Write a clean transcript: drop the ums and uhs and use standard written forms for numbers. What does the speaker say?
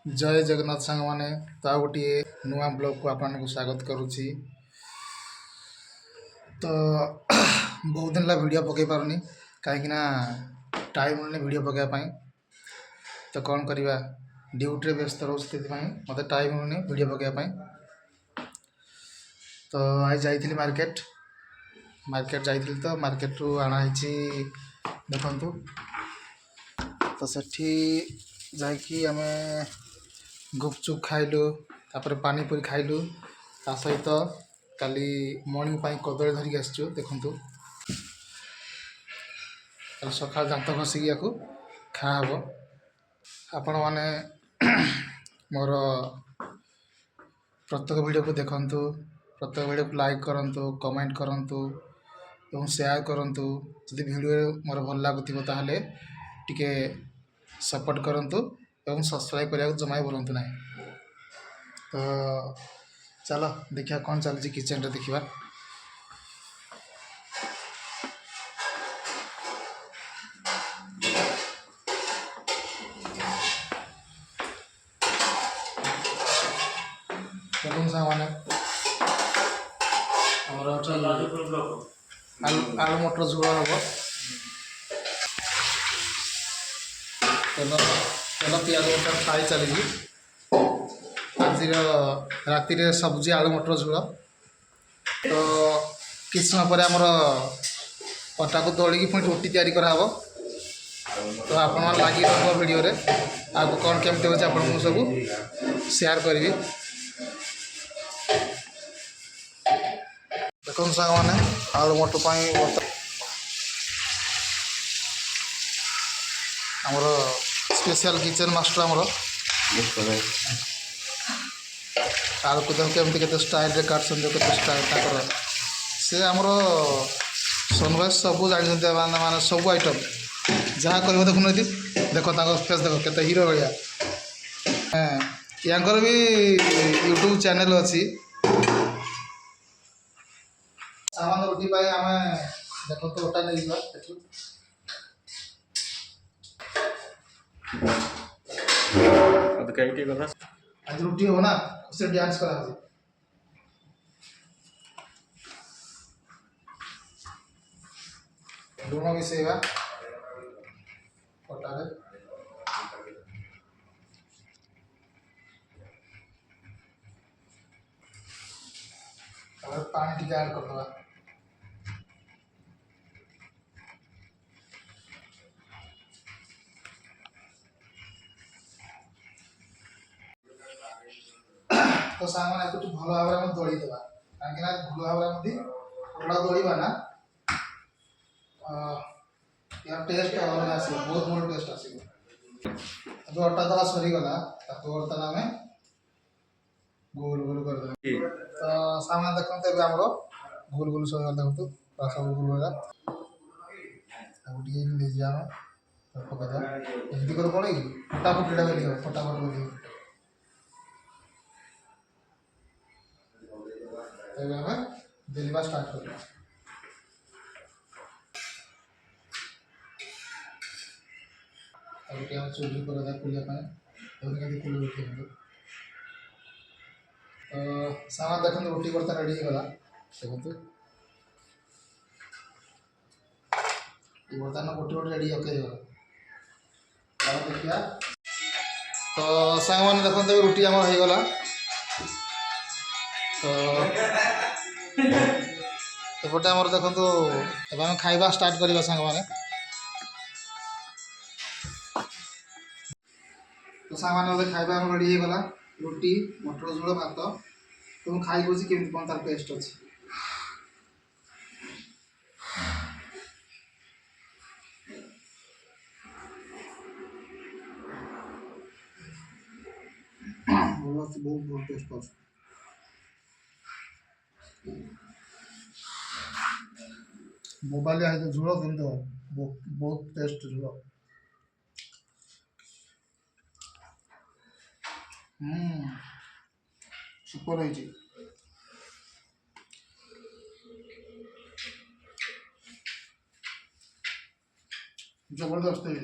जय जगन्नाथ सांग मैंने तो आ गोटे नुआ ब्लॉग को आपको स्वागत करुच्ची। तो बहुत दिन वीडियो पकई पारनी कहीं टाइम मिलनी वीडियो पकड़ापी। तो कौन करवा ड्यूटी व्यस्त रोचे मत टाइम मिलनी वीडियो पकड़ापी। तो आज जाइली मार्केट जाइली तो मार्केट रू आनाही देखु। तो सेठी जाकि आम गुपचुप खाइलु तापर पानीपुरी खाइलु ता सहित काली मॉर्निंग पाई कदली धरिक आसचु देखु। सकाल दांत घसिक या खाहब। आपण मैंने मोर प्रत्येक वीडियो को देखंतु, प्रत्येक वीडियो को लाइक करंतु, कमेंट करंतु और शेयर करंतु। जदि वीडियो मोर भल लागुथिबो ताहले टिके सपोर्ट करंतु और सब्सक्राइब करिया जमा बोलंतु नहीं। तो चलो देखिए कौन चलती किचन रे देखिबा। देखुन सामाने आलू मटर झोल हम। तेल पियाज मटर फ्राई चली। आज राति सब्जी आलू मटर झोल। तो किछ समय पर आमर अटा को दलिकी पुणी रोटी तैयारी कराहब। तो आपण लगी रहा वीडियो रे आगु कौन केमती होचे आपन सब शेयर करी। देखो साग मैंने आलू मटर आमर स्पेशल किचन मास्टर आमर आलू को देख केमती के स्टाइल रे काटछन के स्टाइल ताकर से आमर सनराइज सब जानते माने सब आइटम जहाँ कर देखुन देख फेस देख के हीरो भाया। यांकर भी यूट्यूब चैनल अच्छी सामान रोटी पाए आम देख तो ओटा नहीं आज रुटी हो ना उसे डांस करा लुण मिसेवा ओटारे पानी टी ऐड करदे। तो सामान को भल भाव में दड़ी देवा कहीं भल भाव में ओटा दड़ा ना यार टेस्ट अलग आस बहुत भल टेस्ट आस। जो अटा दला सरीगला बर्तन आम गोल गोल कर। तो सामान देखते आमर गोल गोल सरीगला देखो सब गोल गला पकड़ एमती कर पड़े फटाफट फटाफट बेलवा स्टार्ट कर। चूल्ही पर खुले खुले उठे। तो सामान देखते रोटी बर्तन रेडी होगा देखो बर्तन गोटे गोटे रेडी ओके देखिया। तो सांग मैंने देखते रुटी आम होगला। तो एपटे आम देखो एम खाइबा स्टार्ट करवा सांग मैंने। तो सांग मैंने खाइबा रेडी होगला रुटी मटर झोल भात। तो मुझे खाई कौन केमी कौन तार टेस्ट अच्छे। बहुत बहुत टेस्ट अच्छे मोबाइल है तो झोल किंतु बहुत टेस्ट झोल। सुपर है जबरदस्त है।